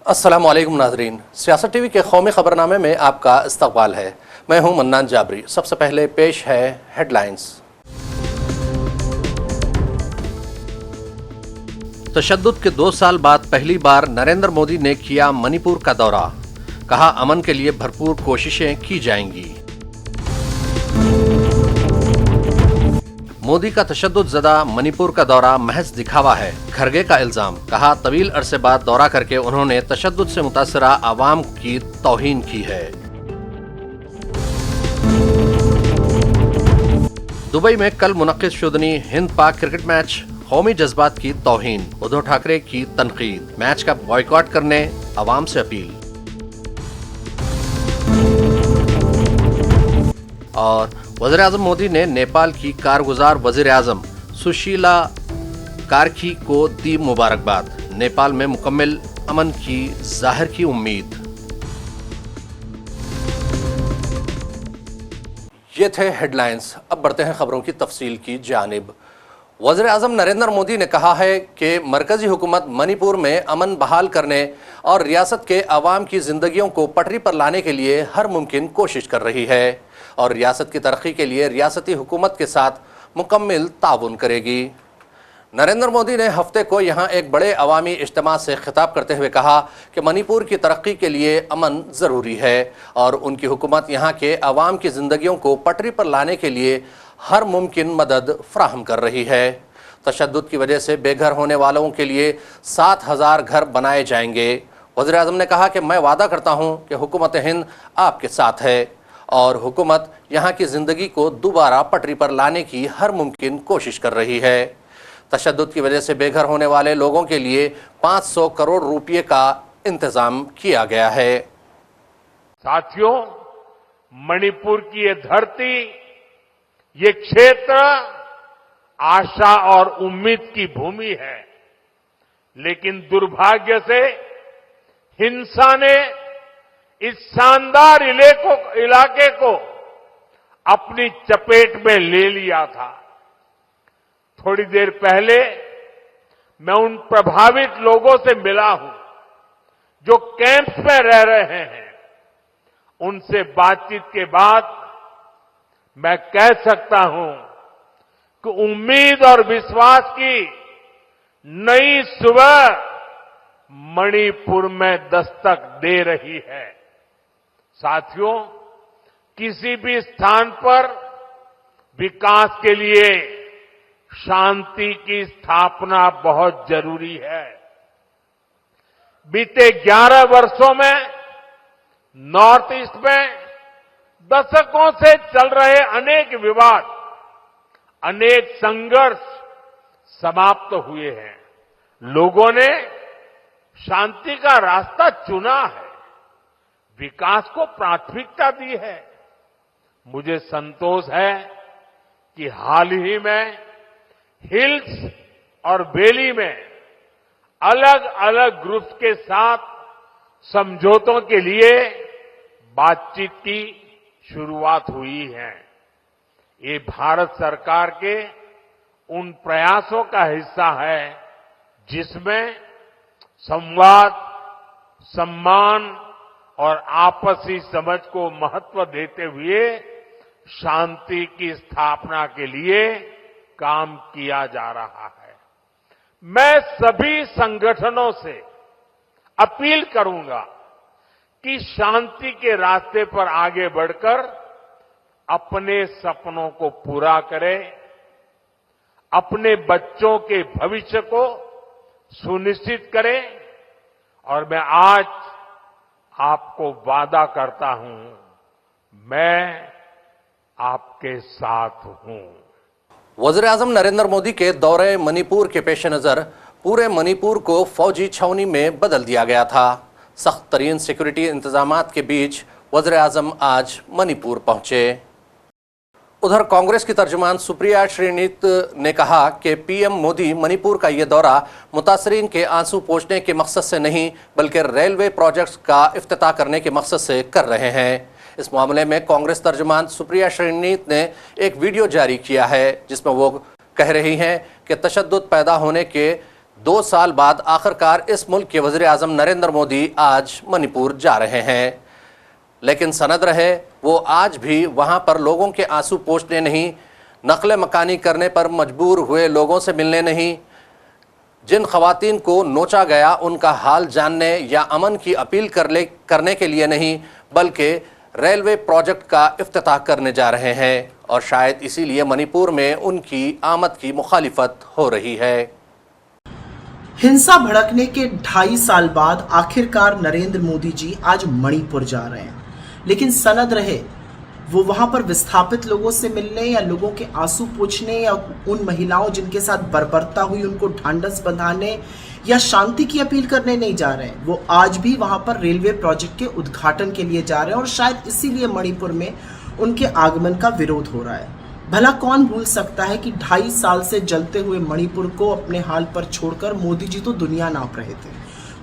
अस्सलामुअलैकुम नाज़रीन, सियासत टीवी के कौमी खबरनामे में आपका इस्तकबाल है। मैं हूं मन्नान जाबरी। सबसे पहले पेश है हेडलाइंस। तशद्दुद के 2 साल बाद पहली बार नरेंद्र मोदी ने किया मणिपुर का दौरा। कहा अमन के लिए भरपूर कोशिशें की जाएंगी। मोदी का तशद्दुद-ज़दा मणिपुर का दौरा महज दिखावा है, खरगे का इल्जाम। कहा तवील अरसे बाद दौरा करके उन्होंने तशद्दुद से मुतासरा आवाम की तौहीन की है। दुबई में कल मुनक्किद शुदनी हिंद पाक क्रिकेट मैच कौमी जज्बात की तौहीन। उद्धव ठाकरे की तनकीद। मैच का बॉयकॉट करने अवाम से अपील। और वज़ीर-ए-आज़म मोदी ने नेपाल की कारगुजार वज़ीर-ए-आज़म सुशीला कार्की को दी मुबारकबाद। नेपाल में मुकम्मल अमन की ज़ाहिर की उम्मीद। ये थे हेडलाइंस। अब बढ़ते हैं खबरों की तफसील की जानिब। वज़ीर-ए-आज़म नरेंद्र मोदी ने कहा है कि मरकज़ी हुकूमत मणिपुर में अमन बहाल करने और रियासत के अवाम की ज़िंदगियों को पटरी पर लाने के लिए हर मुमकिन कोशिश कर रही है और रियासत की तरक्की के लिए रियासती हुकूमत के साथ मुकम्मल ताउन करेगी। नरेंद्र मोदी ने हफ्ते को यहां एक बड़े अवामी इज्तिमा से खिताब करते हुए कहा कि मणिपुर की तरक्की के लिए अमन ज़रूरी है और उनकी हुकूमत यहां के अवाम की ज़िंदगियों को पटरी पर लाने के लिए हर मुमकिन मदद फ्राहम कर रही है। तशद्दुद की वजह से बेघर होने वालों के लिए 7,000 घर बनाए जाएंगे। वज़ीर-ए-आज़म ने कहा कि मैं वादा करता हूं कि हुकूमत हिंद आपके साथ है और हुकूमत यहाँ की ज़िंदगी को दोबारा पटरी पर लाने की हर मुमकिन कोशिश कर रही है। तशद्दुद की वजह से बेघर होने वाले लोगों के लिए 500 करोड़ रुपये का इंतज़ाम किया गया है। साथियों, मणिपुर की ये धरती, ये क्षेत्र आशा और उम्मीद की भूमि है, लेकिन दुर्भाग्य से हिंसा ने इस शानदार इलाके को अपनी चपेट में ले लिया था। थोड़ी देर पहले मैं उन प्रभावित लोगों से मिला हूं जो कैंप्स में रह रहे हैं। उनसे बातचीत के बाद मैं कह सकता हूं कि उम्मीद और विश्वास की नई सुबह मणिपुर में दस्तक दे रही है। साथियों, किसी भी स्थान पर विकास के लिए शांति की स्थापना बहुत जरूरी है। बीते 11 वर्षों में नॉर्थ ईस्ट में दशकों से चल रहे अनेक विवाद, अनेक संघर्ष समाप्त हुए हैं। लोगों ने शांति का रास्ता चुना है, विकास को प्राथमिकता दी है। मुझे संतोष है कि हाल ही में हिल्स और वैली में अलग अलग ग्रुप्स के साथ समझौतों के लिए बातचीत की शुरुआत हुई है। ये भारत सरकार के उन प्रयासों का हिस्सा है जिसमें संवाद, सम्मान और आपसी समझ को महत्व देते हुए शांति की स्थापना के लिए काम किया जा रहा है। मैं सभी संगठनों से अपील करूंगा कि शांति के रास्ते पर आगे बढ़कर अपने सपनों को पूरा करें, अपने बच्चों के भविष्य को सुनिश्चित करें। और मैं आज आपको वादा करता हूं, मैं आपके साथ हूं। वज़ीर-ए-आज़म नरेंद्र मोदी के दौरे मणिपुर के पेश नज़र पूरे मणिपुर को फौजी छावनी में बदल दिया गया था। सख्त तरीन सिक्योरिटी इंतजामात के बीच वज़ीर-ए-आज़म आज मणिपुर पहुंचे। उधर कांग्रेस की तर्जुमान सुप्रिया श्रीनीत ने कहा कि पीएम मोदी मणिपुर का ये दौरा मुतासरीन के आंसू पोंछने के मकसद से नहीं बल्कि रेलवे प्रोजेक्ट्स का इफ्तिताह करने के मकसद से कर रहे हैं। इस मामले में कांग्रेस तर्जुमान सुप्रिया श्रीनीत ने एक वीडियो जारी किया है जिसमें वो कह रही हैं कि तशद्दुद पैदा होने के 2 साल बाद आखिरकार इस मुल्क के वज़ीर आज़म नरेंद्र मोदी आज मणिपुर जा रहे हैं, लेकिन सनद रहे वो आज भी वहां पर लोगों के आंसू पोंछने नहीं, नकल मकानी करने पर मजबूर हुए लोगों से मिलने नहीं, जिन खवातीन को नोचा गया उनका हाल जानने या अमन की अपील करने के लिए नहीं, बल्कि रेलवे प्रोजेक्ट का इफ्तिताह करने जा रहे हैं। और शायद इसीलिए मणिपुर में उनकी आमद की मुखालिफत हो रही है। हिंसा भड़कने के 2.5 साल बाद आखिरकार नरेंद्र मोदी जी आज मणिपुर जा रहे हैं, लेकिन सनद रहे वो वहां पर विस्थापित लोगों से मिलने या लोगों के आंसू पूछने या उन महिलाओं जिनके साथ बर्बरता हुई उनको ढांढस बंधाने या शांति की अपील करने नहीं जा रहे हैं। वो आज भी वहां पर रेलवे प्रोजेक्ट के उद्घाटन के लिए जा रहे हैं और शायद इसीलिए मणिपुर में उनके आगमन का विरोध हो रहा है। भला कौन भूल सकता है कि 2.5 साल से जलते हुए मणिपुर को अपने हाल पर छोड़कर मोदी जी तो दुनिया नाप रहे थे।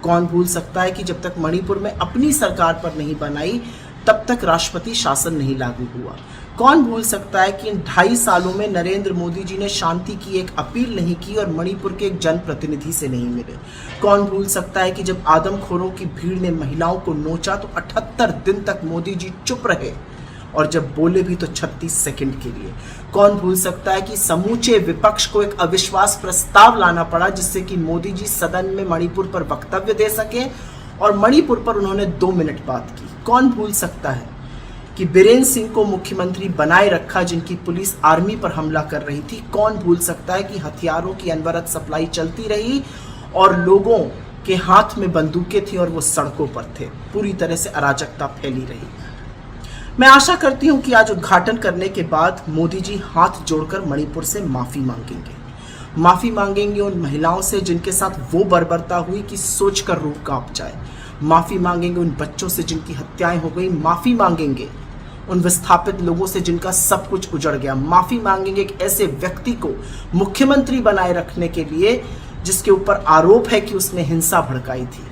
कौन भूल सकता है कि जब तक मणिपुर में अपनी सरकार पर नहीं बनाई तब तक राष्ट्रपति शासन नहीं लागू हुआ। कौन भूल सकता है कि इन 2.5 सालों में नरेंद्र मोदी जी ने शांति की एक अपील नहीं की और मणिपुर के एक जनप्रतिनिधि से नहीं मिले। कौन भूल सकता है कि जब आदमखोरों की भीड़ ने महिलाओं को नोचा तो 78 दिन तक मोदी जी चुप रहे और जब बोले भी तो 36 सेकंड के लिए। कौन भूल सकता है कि समूचे विपक्ष को एक अविश्वास प्रस्ताव लाना पड़ा जिससे कि मोदी जी सदन में मणिपुर पर वक्तव्य दे सके और मणिपुर पर उन्होंने 2 मिनट बात की। कौन भूल सकता है कि बीरेंद्र सिंह को मुख्यमंत्री बनाए रखा जिनकी पुलिस आर्मी पर हमला कर रही थी। कौन भूल सकता है कि हथियारों की अनवरत सप्लाई चलती रही और लोगों के हाथ में बंदूकें थी और वो सड़कों पर थे। पूरी तरह से अराजकता फैली रही। मैं आशा करती हूं कि आज उद्घाटन करने के बाद मोदी जी हाथ जोड़कर मणिपुर से माफी मांगेंगे उन महिलाओं से जिनके साथ वो बर्बरता हुई कि सोचकर रूह कांप जाए। माफी मांगेंगे उन बच्चों से जिनकी हत्याएं हो गई। माफी मांगेंगे उन विस्थापित लोगों से जिनका सब कुछ उजड़ गया। माफी मांगेंगे एक ऐसे व्यक्ति को मुख्यमंत्री बनाए रखने के लिए जिसके ऊपर आरोप है कि उसने हिंसा भड़काई थी।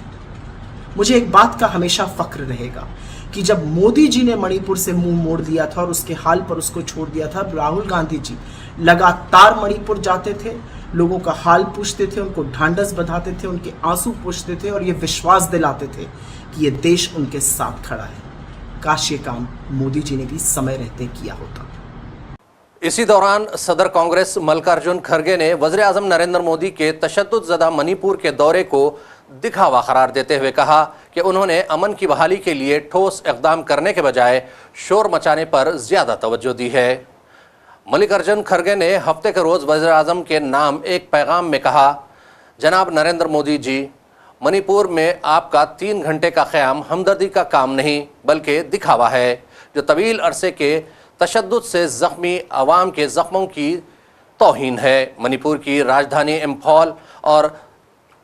मुझे एक बात का हमेशा फक्र रहेगा कि जब मोदी जी ने मणिपुर से मुंह मोड़ दिया था और उसके हाल पर उसको छोड़ दिया था, राहुल गांधी जी लगातार मणिपुर जाते थे, लोगों का हाल पूछते थे, उनको ढांढस बंधाते थे, उनके आंसू पूछते थे और ये विश्वास दिलाते थे कि ये देश उनके साथ खड़ा है। काश ये काम मोदी जी ने भी समय रहते किया होता। इसी दौरान सदर कांग्रेस मल्लिकार्जुन खड़गे ने वज़ीर आज़म नरेंद्र मोदी के तशद्दुद-ज़दा मणिपुर के दौरे को दिखावा करार देते हुए कहा कि उन्होंने अमन की बहाली के लिए ठोस इक़दाम करने के बजाय शोर मचाने पर ज़्यादा तवज्जो दी है। मल्लिकार्जुन खड़गे ने हफ्ते के रोज़ वज़ीर आज़म के नाम एक पैगाम में कहा, जनाब नरेंद्र मोदी जी, मणिपुर में आपका 3 घंटे का क़याम हमदर्दी का काम नहीं बल्कि दिखावा है जो तवील अरसे के तशद्दुद से ज़ख्मी अवाम के ज़ख्मों की तौहीन है। मणिपुर की राजधानी इम्फाल और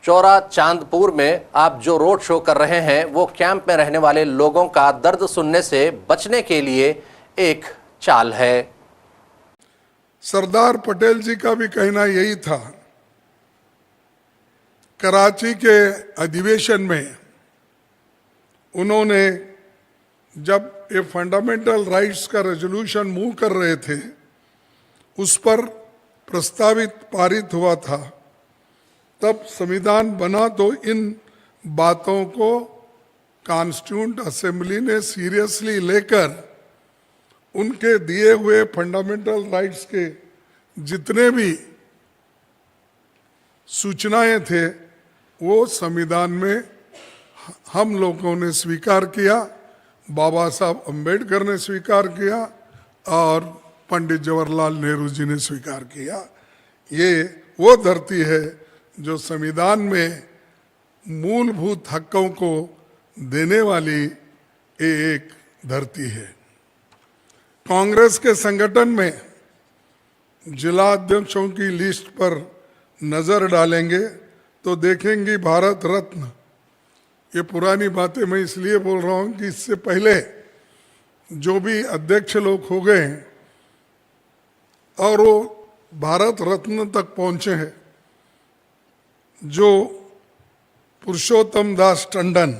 चौरा चांदपुर में आप जो रोड शो कर रहे हैं वो कैंप में रहने वाले लोगों का दर्द सुनने से बचने के लिए एक चाल है। सरदार पटेल जी का भी कहना यही था। कराची के अधिवेशन में उन्होंने जब ये फंडामेंटल राइट्स का रेजोल्यूशन मूव कर रहे थे उस पर प्रस्तावित पारित हुआ था, तब संविधान बना तो इन बातों को कॉन्स्टिट्यूएंट असेंबली ने सीरियसली लेकर उनके दिए हुए फंडामेंटल राइट्स के जितने भी सूचनाएं थे वो संविधान में हम लोगों ने स्वीकार किया, बाबा साहब अंबेडकर ने स्वीकार किया और पंडित जवाहरलाल नेहरू जी ने स्वीकार किया। ये वो धरती है जो संविधान में मूलभूत हकों को देने वाली एक धरती है। कांग्रेस के संगठन में जिला अध्यक्षों की लिस्ट पर नजर डालेंगे तो देखेंगे भारत रत्न। ये पुरानी बातें मैं इसलिए बोल रहा हूं कि इससे पहले जो भी अध्यक्ष लोग हो गए हैं और वो भारत रत्न तक पहुंचे हैं, जो पुरुषोत्तम दास टंडन,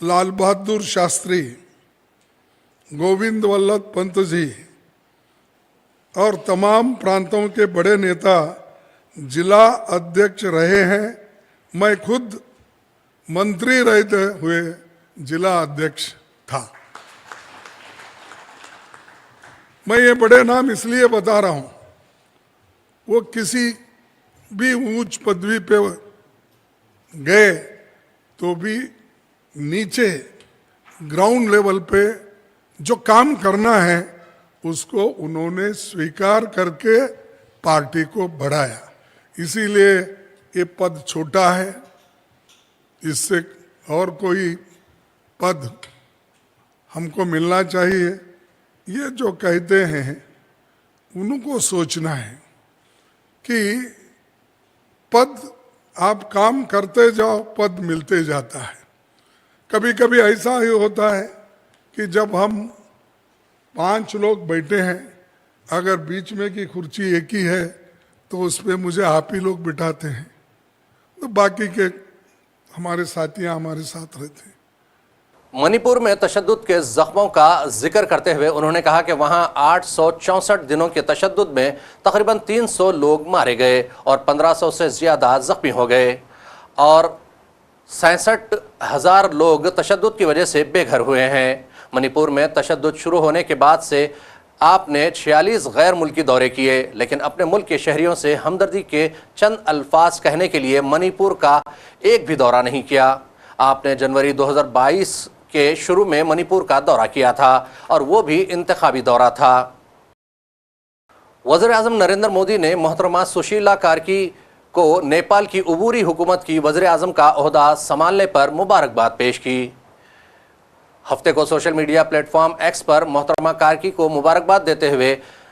लाल बहादुर शास्त्री, गोविंद वल्लभ पंत जी और तमाम प्रांतों के बड़े नेता जिला अध्यक्ष रहे हैं। मैं खुद मंत्री रहते हुए जिला अध्यक्ष था। मैं ये बड़े नाम इसलिए बता रहा हूं, वो किसी भी ऊंच पदवी पे गए तो भी नीचे ग्राउंड लेवल पे जो काम करना है उसको उन्होंने स्वीकार करके पार्टी को बढ़ाया। इसीलिए ये पद छोटा है, इससे और कोई पद हमको मिलना चाहिए। ये जो कहते हैं उनको सोचना है कि पद आप काम करते जाओ, पद मिलते जाता है। कभी कभी ऐसा ही होता है कि जब हम 5 लोग बैठे हैं, अगर बीच में की कुर्सी एक ही है तो उस पर मुझे आप ही लोग बिठाते हैं, तो बाकी के हमारे साथियां हमारे साथ रहते हैं। मणिपुर में तशद्दुद के जख्मों का जिक्र करते हुए उन्होंने कहा कि वहां 864 दिनों के तशद्दुद में तकरीबन 300 लोग मारे गए और 1500 से ज्यादा जख्मी हो गए और 67,000 लोग तशद्दुद की वजह से बेघर हुए हैं। मणिपुर में तशद्दुद शुरू होने के बाद से आपने 46 गैर मुल्की दौरे किए, लेकिन अपने मुल्क के शहरियों से हमदर्दी के चंद अल्फाज कहने के लिए मणिपुर का एक भी दौरा नहीं किया। आपने जनवरी 2022 के शुरू में मणिपुर का दौरा किया था और वो भी इंतखाबी दौरा था। वज़ीर-ए-आज़म नरेंद्र मोदी ने मोहतरमा सुशीला कार्की को नेपाल की उबूरी हुकूमत की वज़ीर-ए-आज़म का ओहदा संभालने पर मुबारकबाद पेश की। हफ्ते को सोशल मीडिया प्लेटफॉर्म एक्स पर मोहतरमा कार्की को मुबारकबाद देते हुए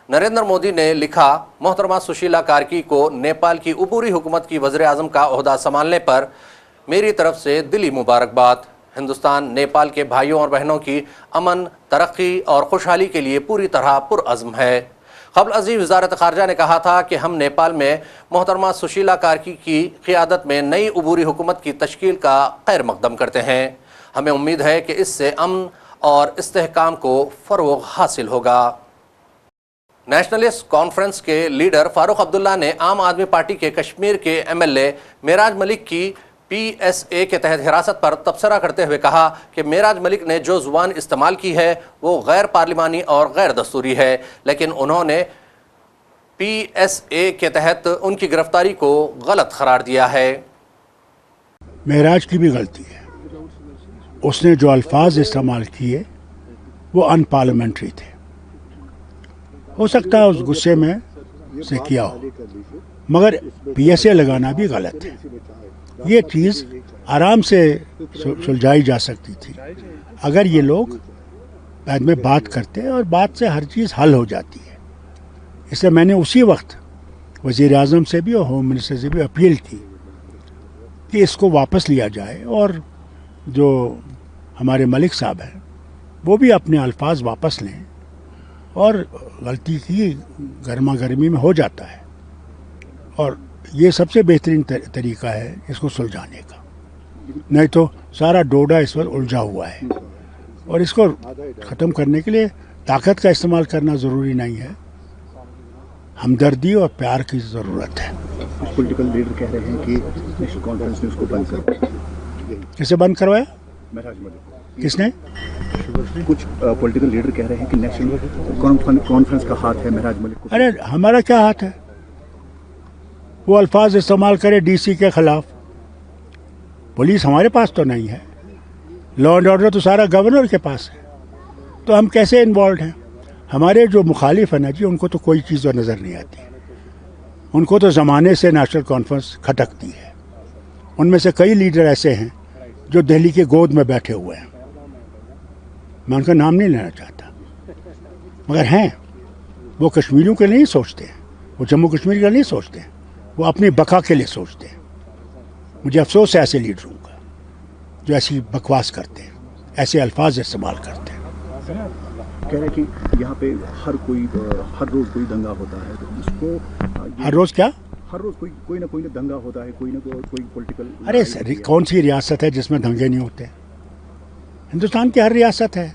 नरेंद्र मोदी ने लिखा, मोहतरमा सुशीला कार्की को नेपाल की उबूरी हुकूमत की वज़ीर-ए-आज़म का ओहदा संभालने पर मेरी तरफ से दिली मुबारकबाद। हिंदुस्तान नेपाल के भाइयों और बहनों की अमन, तरक्की और खुशहाली के लिए पूरी तरह पुरअज़्म है। क़ब्ल अज़ीज़ वज़ारत ख़ारजा ने कहा था कि हम नेपाल में मोहतरमा सुशीला कार्की की क़ियादत में नई उबूरी हुकूमत की तश्कील का खैर मक़दम करते हैं। हमें उम्मीद है कि इससे अमन और इस्तेहकाम को फ़रोग़ हासिल होगा। नेशनलिस्ट कॉन्फ्रेंस के लीडर फ़ारूक अब्दुल्ला ने आम आदमी पार्टी के कश्मीर के MLA मेराज मलिक की PSA के तहत हिरासत पर तबसरा करते हुए कहा कि मेराज मलिक ने जो ज़ुबान इस्तेमाल की है वो गैर पार्लिमानी और गैर दस्तूरी है, लेकिन उन्होंने PSA के तहत उनकी गिरफ्तारी को गलत करार दिया है। मेराज की भी गलती है, उसने जो अल्फाज इस्तेमाल किए वो अनपार्लियामेंट्री थे। हो सकता है उस गुस्से में से किया हो, मगर PSA लगाना भी गलत है। ये चीज़ आराम से सुलझाई जा सकती थी अगर ये लोग बाद में बात करते और बात से हर चीज़ हल हो जाती है। इसलिए मैंने उसी वक्त वज़ीर-ए-आज़म से भी और होम मिनिस्टर से भी अपील की कि इसको वापस लिया जाए और जो हमारे मलिक साहब हैं वो भी अपने अल्फाज वापस लें, और गलती की गर्मा गर्मी में हो जाता है और ये सबसे बेहतरीन तरीका है इसको सुलझाने का। नहीं तो सारा डोडा इस वक्त उलझा हुआ है और इसको ख़त्म करने के लिए ताकत का इस्तेमाल करना ज़रूरी नहीं है, हमदर्दी और प्यार की ज़रूरत है। पॉलिटिकल लीडर कह रहे हैं कि नेशनल कॉन्फ्रेंस ने उसको बंद कर। किसे बंद करवाया? मेराज मलिक। किसने? कुछ पॉलिटिकल लीडर कह रहे हैं कि नेशनल कॉन्फ्रेंस का हाथ है मेराज मलिक को। अरे हमारा क्या हाथ है? वो अल्फाज इस्तेमाल करे DC के खिलाफ। पुलिस हमारे पास तो नहीं है, लॉ एंड ऑर्डर तो सारा गवर्नर के पास है, तो हम कैसे इन्वॉल्व हैं? हमारे जो मुखालिफ है ना जी, उनको तो कोई चीज़ नज़र नहीं आती, उनको तो ज़माने से नेशनल कॉन्फ्रेंस खटकती है। उनमें से कई लीडर ऐसे हैं जो दिल्ली के गोद में बैठे हुए हैं, मैं उनका नाम नहीं लेना चाहता, मगर हैं। वो कश्मीरियों के लिए नहीं सोचते हैं, वो जम्मू कश्मीर के लिए नहीं सोचते हैं, वो अपनी बका के लिए सोचते हैं। मुझे अफसोस है ऐसे लीडरों का जो ऐसी बकवास करते हैं, ऐसे अल्फाज इस्तेमाल करते हैं। कह रहे हैं कि यहाँ पे हर रोज कोई दंगा होता है, तो इसको हर रोज क्या? हर रोज कोई ना कोई दंगा होता है, कोई ना कोई पॉलिटिकल। अरे सर, कौन सी रियासत है जिसमें दंगे नहीं होते? हिंदुस्तान की हर रियासत है,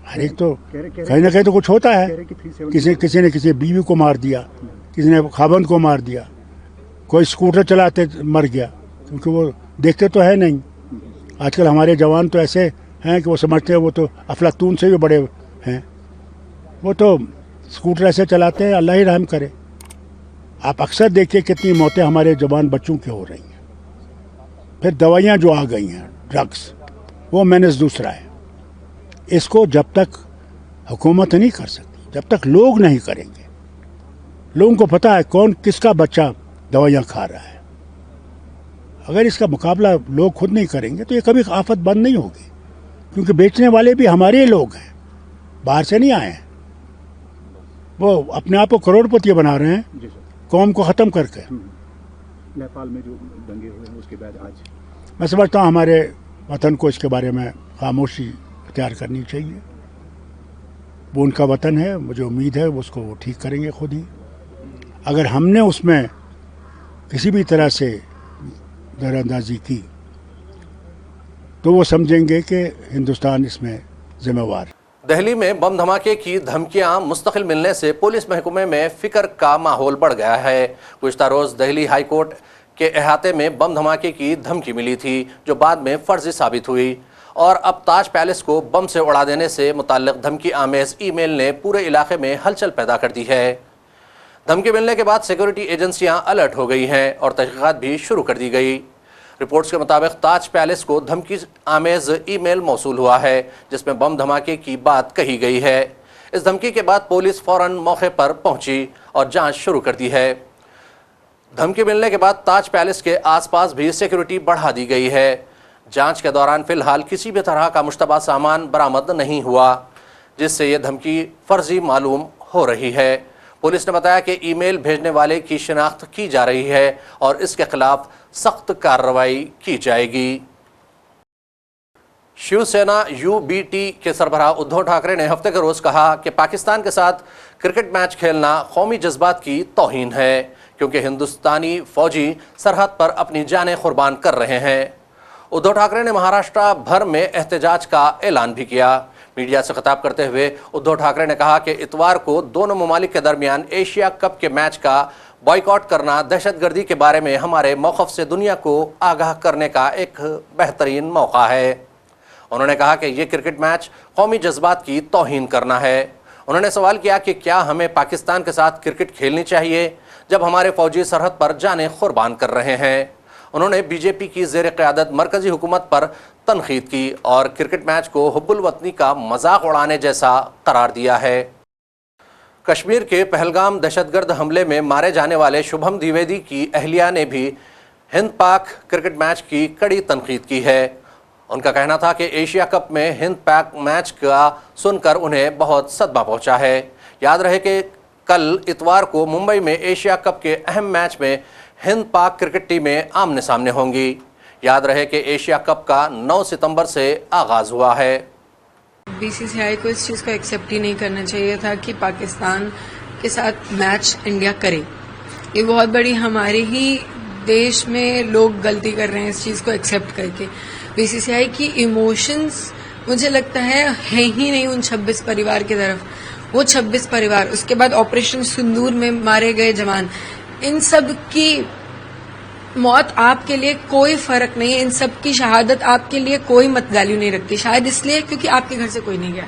हर एक तो कहीं ना कहीं तो कुछ होता है। किसी ने किसी बीवी को मार दिया, किसी ने खाबंद को मार दिया, कोई स्कूटर चलाते मर गया, क्योंकि वो देखते तो है नहीं। आजकल हमारे जवान तो ऐसे हैं कि वो समझते हैं वो तो अफलातून से भी बड़े हैं, वो तो स्कूटर ऐसे चलाते हैं, अल्लाह ही रहम करे। आप अक्सर देखिए कितनी मौतें हमारे जवान बच्चों की हो रही हैं। फिर दवाइयाँ जो आ गई हैं, ड्रग्स, वो मैनेज दूसरा है। इसको जब तक हुकूमत नहीं कर सकती, जब तक लोग नहीं करेंगे, लोगों को पता है कौन किसका बच्चा दवाइयाँ खा रहा है, अगर इसका मुकाबला लोग खुद नहीं करेंगे तो ये कभी आफत बंद नहीं होगी, क्योंकि बेचने वाले भी हमारे लोग हैं, बाहर से नहीं आए हैं। वो अपने आप को करोड़पति बना रहे हैं जी सर। कौम को ख़त्म करके। नेपाल में जो दंगे हुए हैं उसके बाद आज मैं समझता हूँ हमारे वतन को इसके बारे में खामोशी इख्तियार करनी चाहिए। वो उनका वतन है, मुझे उम्मीद है वो उसको वो ठीक करेंगे खुद ही। अगर हमने उसमें किसी भी तरह से दरअंदाजी की तो वो समझेंगे कि हिंदुस्तान इसमें जिम्मेवार है। दिल्ली में बम धमाके की धमकियां मुस्तकिल मिलने से पुलिस महकमे में फिक्र का माहौल बढ़ गया है। गुज़िश्ता रोज दिल्ली हाई कोर्ट के अहाते में बम धमाके की धमकी मिली थी, जो बाद में फर्जी साबित हुई, और अब ताज पैलेस को बम से उड़ा देने से मुताल्लिक धमकी आमेज ईमेल ने पूरे इलाके में हलचल पैदा कर दी है। धमकी मिलने के बाद सिक्योरिटी एजेंसियां अलर्ट हो गई हैं और तहकीकात भी शुरू कर दी गई। रिपोर्ट्स के मुताबिक ताज पैलेस को धमकी आमेज ईमेल मौसूल हुआ है, जिसमें बम धमाके की बात कही गई है। इस धमकी के बाद पुलिस फौरन मौके पर पहुंची और जांच शुरू कर दी है। धमकी मिलने के बाद ताज पैलेस के आसपास भी सिक्योरिटी बढ़ा दी गई है। जांच के दौरान फिलहाल किसी भी तरह का मुश्तबा सामान बरामद नहीं हुआ, जिससे यह धमकी फर्जी मालूम हो रही है। पुलिस ने बताया कि ईमेल भेजने वाले की शिनाख्त की जा रही है और इसके खिलाफ सख्त कार्रवाई की जाएगी। शिवसेना यूबीटी के सरबराह उद्धव ठाकरे ने हफ्ते के रोज कहा कि पाकिस्तान के साथ क्रिकेट मैच खेलना कौमी जज्बात की तौहीन है, क्योंकि हिंदुस्तानी फौजी सरहद पर अपनी जानें कुर्बान कर रहे हैं। उद्धव ठाकरे ने महाराष्ट्र भर में एहतजाज का ऐलान भी किया। मीडिया से खिताब करते हुए उद्धव ठाकरे ने कहा कि इतवार को दोनों ममालिक के दरमियान एशिया कप के मैच का बॉयकॉट करना दहशतगर्दी के बारे में हमारे मौक़िफ़ से दुनिया को आगाह करने का एक बेहतरीन मौका है। उन्होंने कहा कि ये क्रिकेट मैच कौमी जज्बात की तौहीन करना है। उन्होंने सवाल किया कि क्या हमें पाकिस्तान के साथ क्रिकेट खेलनी चाहिए जब हमारे फौजी सरहद पर जानें कुर्बान कर रहे हैं। उन्होंने बीजेपी की ज़ेर क़यादत मरकज़ी हुकूमत पर तनक़ीद की और क्रिकेट मैच को हुब्बुल वतनी का मजाक उड़ाने जैसा करार दिया है। कश्मीर के पहलगाम दहशतगर्द हमले में मारे जाने वाले शुभम द्विवेदी की अहलिया ने भी हिंद पाक क्रिकेट मैच की कड़ी तनक़ीद की है। उनका कहना था कि एशिया कप में हिंद पाक मैच का सुनकर उन्हें बहुत सदमा पहुंचा है। याद रहे कि कल इतवार को मुंबई में एशिया कप के अहम मैच में हिंद पाक क्रिकेट टीमें आमने सामने होंगी। याद रहे कि एशिया कप का 9 सितंबर से आगाज हुआ है। बीसीसीआई को इस चीज़ को एक्सेप्ट ही नहीं करना चाहिए था कि पाकिस्तान के साथ मैच इंडिया करे। ये बहुत बड़ी हमारे ही देश में लोग गलती कर रहे हैं इस चीज़ को एक्सेप्ट करके। बीसीसीआई की इमोशंस मुझे लगता है ही नहीं उन 26 परिवार की तरफ। वो 26 परिवार, उसके बाद ऑपरेशन सिंदूर में मारे गए जवान, इन सब की मौत आपके लिए कोई फर्क नहीं है। इन सब की शहादत आपके लिए कोई मत वैल्यू नहीं रखती। शायद इसलिए क्योंकि आपके घर से कोई नहीं गया।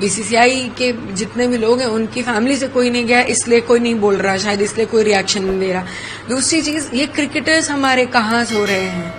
बीसीसीआई के जितने भी लोग हैं उनकी फैमिली से कोई नहीं गया, इसलिए कोई नहीं बोल रहा, शायद इसलिए कोई रिएक्शन नहीं दे रहा। दूसरी चीज, ये क्रिकेटर्स हमारे कहाँ सो रहे हैं।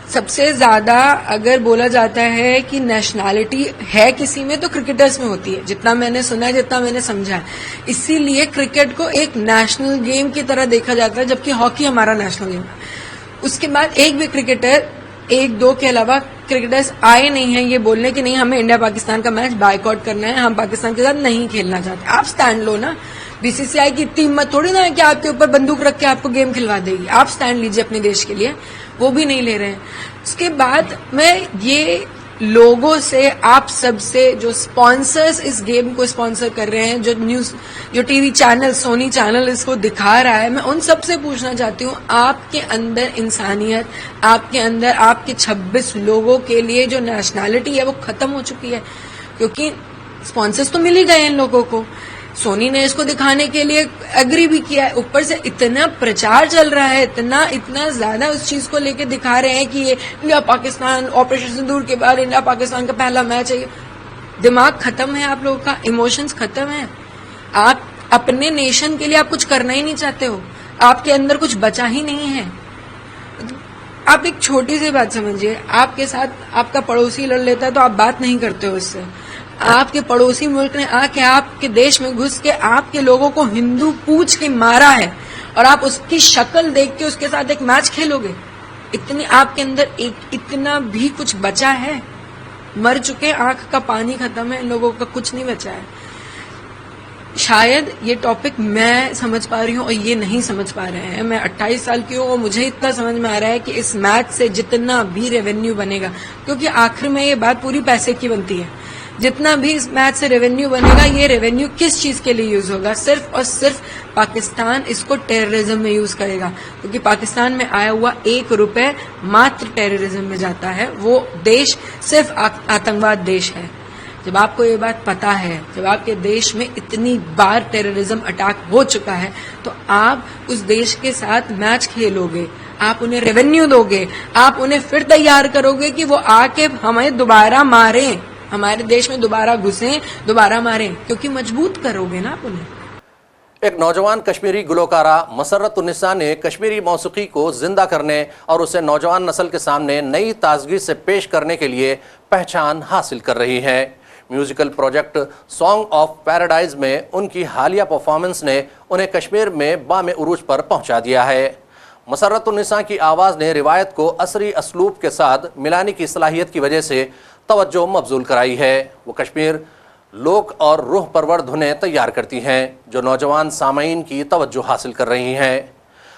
सबसे ज्यादा अगर बोला जाता है कि नेशनैलिटी है किसी में तो क्रिकेटर्स में होती है, जितना मैंने सुना है, जितना मैंने समझा है। इसीलिए क्रिकेट को एक नेशनल गेम की तरह देखा जाता है, जबकि हॉकी हमारा नेशनल गेम है। उसके बाद एक भी क्रिकेटर, 1-2 के अलावा क्रिकेटर्स आए नहीं हैं ये बोलने कि नहीं हमें इंडिया पाकिस्तान का मैच बायकॉट करना है, हम पाकिस्तान के साथ नहीं खेलना चाहते। आप स्टैंड लो ना। बीसीसीआई की इतनी हिम्मत थोड़ी ना है कि आपके ऊपर बंदूक रख के आपको गेम खिलवा देगी। आप स्टैंड लीजिए अपने देश के लिए, वो भी नहीं ले रहे हैं। उसके बाद मैं ये लोगों से, आप सबसे, जो स्पॉन्सर्स इस गेम को स्पॉन्सर कर रहे हैं, जो टीवी चैनल, सोनी चैनल इसको दिखा रहा है, मैं उन सब से पूछना चाहती हूँ, आपके अंदर इंसानियत, आपके अंदर आपके 26 लोगों के लिए जो नेशनैलिटी है वो खत्म हो चुकी है। क्योंकि स्पॉन्सर्स तो मिल ही गए इन लोगों को। सोनी ने इसको दिखाने के लिए एग्री भी किया है। ऊपर से इतना प्रचार चल रहा है, इतना ज्यादा उस चीज को लेके दिखा रहे हैं कि ये इंडिया पाकिस्तान ऑपरेशन सिंदूर के बाद इंडिया पाकिस्तान का पहला मैच है। दिमाग खत्म है आप लोगों का, इमोशंस खत्म है। आप अपने नेशन के लिए आप कुछ करना ही नहीं चाहते हो, आपके अंदर कुछ बचा ही नहीं है। आप एक छोटी सी बात समझिए, आपके साथ आपका पड़ोसी लड़ लेता है तो आप बात नहीं करते हो उससे। आपके पड़ोसी मुल्क ने आके आपके देश में घुस के आपके लोगों को हिंदू पूछ के मारा है और आप उसकी शक्ल देख के उसके साथ एक मैच खेलोगे? इतनी आपके अंदर इतना भी कुछ बचा है? मर चुके, आंख का पानी खत्म है, इन लोगों का कुछ नहीं बचा है। शायद ये टॉपिक मैं समझ पा रही हूँ और ये नहीं समझ पा रहे हैं। मैं 28 साल की हूँ और मुझे इतना समझ में आ रहा है कि इस मैच से जितना भी रेवेन्यू बनेगा, क्योंकि आखिर में ये बात पूरी पैसे की बनती है, जितना भी इस मैच से रेवेन्यू बनेगा, ये रेवेन्यू किस चीज के लिए यूज होगा? सिर्फ और सिर्फ पाकिस्तान इसको टेररिज्म में यूज करेगा, क्योंकि पाकिस्तान में आया हुआ 1 रुपए मात्र टेररिज्म में जाता है। वो देश सिर्फ आतंकवाद देश है। जब आपको ये बात पता है, जब आपके देश में इतनी बार टेररिज्म अटैक हो चुका है, तो आप उस देश के साथ मैच खेलोगे, आप उन्हें रेवेन्यू दोगे, आप उन्हें फिर तैयार करोगे कि वो आके हमें दोबारा मारें, हमारे देश में दोबारा घुसें, दोबारा मारें, क्योंकि मजबूत करोगे ना आप उन्हें। एक नौजवान कश्मीरी गुलकारा मसर्रत उन्निसा ने कश्मीरी मौसीकी को जिंदा करने और उसे नौजवान नस्ल के सामने नई ताजगी से पेश करने के लिए पहचान हासिल कर रही है। Musical project song of paradise में उनकी हालिया परफॉर्मेंस ने उन्हें कश्मीर में बामे उरूज पर पहुंचा दिया है। मसर्रत उन्निसा की आवाज़ ने रिवायत को असरी असलूब के साथ मिलाने की सलाहियत की वजह से तवज्जो मबजूल कराई है। वो कश्मीर लोक और रूह परवर धुनें तैयार करती हैं जो नौजवान सामईन की तवज्जो हासिल कर रही हैं।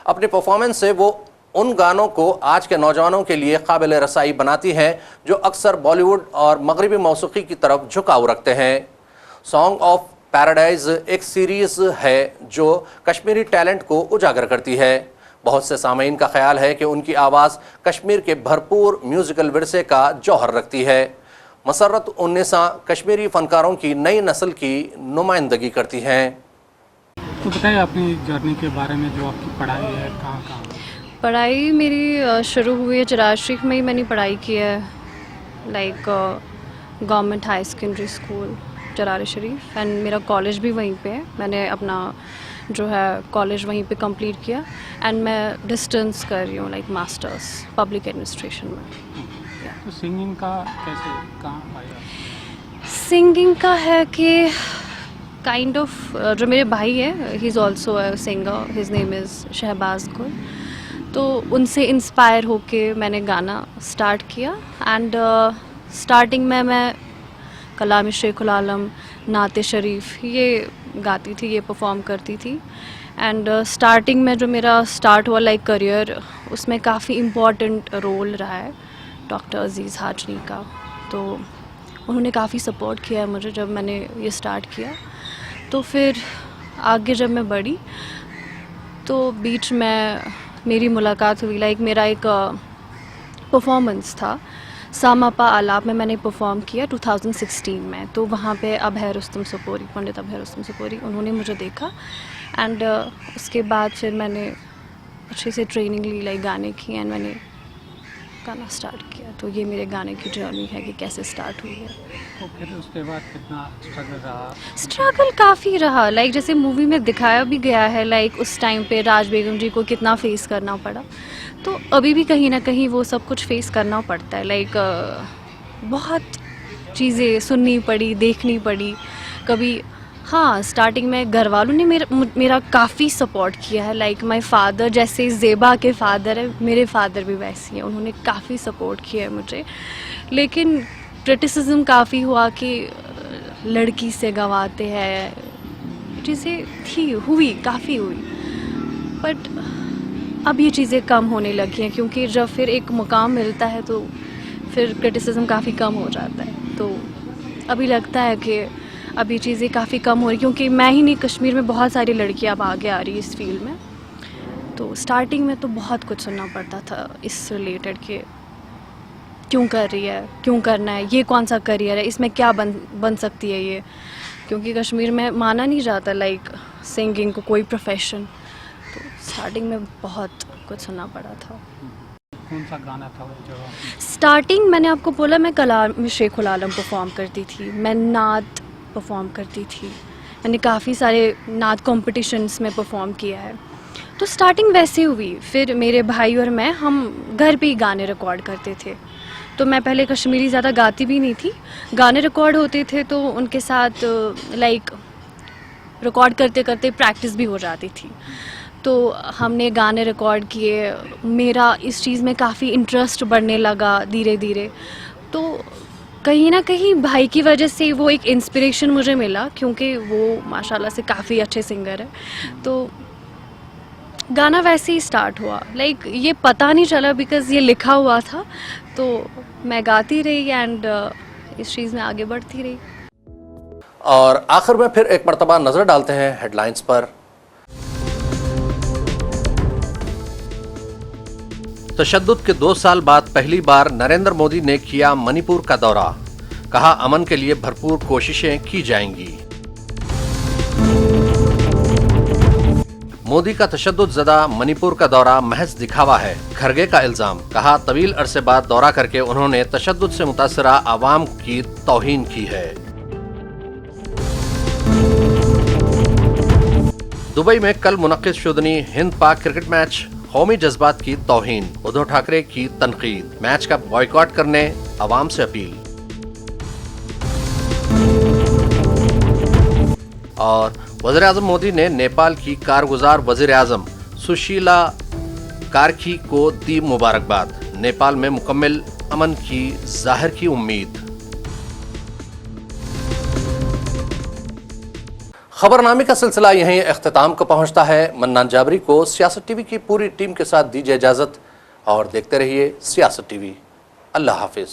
अपने परफॉर्मेंस से वो उन गानों को आज के नौजवानों के लिए काबिल रसाई बनाती हैं जो अक्सर बॉलीवुड और मगरबी मौसीकी की तरफ झुकाव रखते हैं। सॉन्ग ऑफ पैराडाइज एक सीरीज़ है जो कश्मीरी टैलेंट को उजागर करती है। बहुत से सामईन का ख्याल है कि उनकी आवाज़ कश्मीर के भरपूर म्यूज़िकल विरसे का जौहर रखती है। मसर्रत उन्निसा कश्मीरी फ़नकारों की नई नस्ल की नुमाइंदगी करती हैं। तो बताइए अपनी जर्नी के बारे में, जो आपकी पढ़ाई है, कहाँ? पढ़ाई मेरी शुरू हुई है चिराग शरीफ में ही मैंने पढ़ाई की है, like government high secondary school Chirag Sharif, and मेरा कॉलेज भी वहीं पे है। मैंने अपना जो है कॉलेज वहीं पे कंप्लीट किया एंड मैं डिस्टेंस कर रही हूँ, लाइक मास्टर्स पब्लिक एडमिनिस्ट्रेशन में। तो सिंगिंग का कैसे, कहाँ आया? सिंगिंग का है कि काइंड ऑफ जो मेरे भाई है, he is also a singer, his name is Shahbaz Gul, तो उनसे इंस्पायर होके मैंने गाना स्टार्ट किया। एंड स्टार्टिंग में मैं कलाम शेखुल आलम, नाते शरीफ ये गाती थी, ये परफॉर्म करती थी। एंड स्टार्टिंग में जो मेरा स्टार्ट हुआ लाइक करियर, उसमें काफ़ी इम्पॉर्टेंट रोल रहा है डॉक्टर अजीज़ हाजनी का, तो उन्होंने काफ़ी सपोर्ट किया है मुझे जब मैंने ये स्टार्ट किया। तो फिर आगे जब मैं बढ़ी तो बीच में मेरी मुलाकात हुई, लाइक मेरा एक परफॉर्मेंस था सामापा आलाप में, मैंने परफॉर्म किया 2016 में। तो वहाँ पे अभय रुस्तम सपोरी, पंडित अभय रुस्तम सपोरी, उन्होंने मुझे देखा एंड उसके बाद फिर मैंने अच्छे से ट्रेनिंग ली, लाइक गाने की, एंड मैंने गाना स्टार्ट किया। तो ये मेरे गाने की जर्नी है कि कैसे स्टार्ट हुई है। तो फिर उसके बाद कितना स्ट्रगल रहा? स्ट्रगल काफ़ी रहा, लाइक जैसे मूवी में दिखाया भी गया है, लाइक उस टाइम पे राज बेगम जी को कितना फेस करना पड़ा, तो अभी भी कहीं ना कहीं वो सब कुछ फेस करना पड़ता है। लाइक बहुत चीज़ें सुननी पड़ी, देखनी पड़ी। कभी हाँ, स्टार्टिंग में घर वालों ने मेरा काफ़ी सपोर्ट किया है, लाइक माय फादर, जैसे ज़ेबा के फादर है, मेरे फादर भी वैसे हैं, उन्होंने काफ़ी सपोर्ट किया है मुझे। लेकिन क्रिटिसिज्म काफ़ी हुआ कि लड़की से गवाते हैं, चीज़ें काफ़ी हुई, बट अब ये चीज़ें कम होने लगी हैं, क्योंकि जब फिर एक मुकाम मिलता है तो फिर क्रिटिसिज्म काफ़ी कम हो जाता है। तो अभी लगता है कि अब ये चीज़ें काफ़ी कम हो रही, क्योंकि मैं ही नहीं, कश्मीर में बहुत सारी लड़कियां अब आगे आ रही है इस फील्ड में। तो स्टार्टिंग में तो बहुत कुछ सुनना पड़ता था इस रिलेटेड कि क्यों कर रही है, क्यों करना है, ये कौन सा करियर है, इसमें क्या बन सकती है ये, क्योंकि कश्मीर में माना नहीं जाता लाइक सिंगिंग को कोई प्रोफेशन। तो स्टार्टिंग में बहुत कुछ सुनना पड़ा था। कौन सा गाना था वो जो स्टार्टिंग मैंने आपको बोला, मैं कलाम में शेखुल आलम परफॉर्म करती थी, मैं नात परफॉर्म करती थी, मैंने काफ़ी सारे नात कॉम्पिटिशन्स में परफॉर्म किया है। तो स्टार्टिंग वैसे हुई। फिर मेरे भाई और मैं हम घर पे ही गाने रिकॉर्ड करते थे। तो मैं पहले कश्मीरी ज़्यादा गाती भी नहीं थी, गाने रिकॉर्ड होते थे तो उनके साथ लाइक रिकॉर्ड करते करते प्रैक्टिस भी हो जाती थी। तो हमने गाने रिकॉर्ड किए, मेरा इस चीज़ में काफ़ी इंटरेस्ट बढ़ने लगा धीरे धीरे। तो कहीं ना कहीं भाई की वजह से वो एक इंस्पिरेशन मुझे मिला, क्योंकि वो माशाल्लाह से काफ़ी अच्छे सिंगर है। तो गाना वैसे ही स्टार्ट हुआ, लाइक ये पता नहीं चला बिकॉज़ ये लिखा हुआ था, तो मैं गाती रही एंड इस चीज़ में आगे बढ़ती रही। और आखिर में फिर एक मर्तबा नजर डालते हैं हेडलाइंस पर। तशद्दुद के 2 साल बाद पहली बार नरेंद्र मोदी ने किया मणिपुर का दौरा, कहा अमन के लिए भरपूर कोशिशें की जाएंगी। मोदी का तशद्दुद ज़दा मणिपुर का दौरा महज दिखावा है, खरगे का इल्जाम, कहा तवील अरसे बाद दौरा करके उन्होंने तशद्दुद से मुतासरा आवाम की तौहीन की है। दुबई में कल मुनक्किद शुदनी हिंद पाक क्रिकेट मैच कौमी जज्बात की तौहीन, उद्धव ठाकरे की तनकीद, मैच का बॉयकॉट करने अवाम से अपील। और वज़ीर आज़म मोदी ने नेपाल की कारगुजार वज़ीर आज़म सुशीला कार्की को दी मुबारकबाद, नेपाल में मुकम्मल अमन की जाहिर की उम्मीद। खबरनामे का सिलसिला यहीं इख्तिताम को पहुंचता है। मन्नान जाबरी को सियासत टीवी की पूरी टीम के साथ दीजिए इजाज़त और देखते रहिए सियासत टीवी। अल्लाह हाफिज़।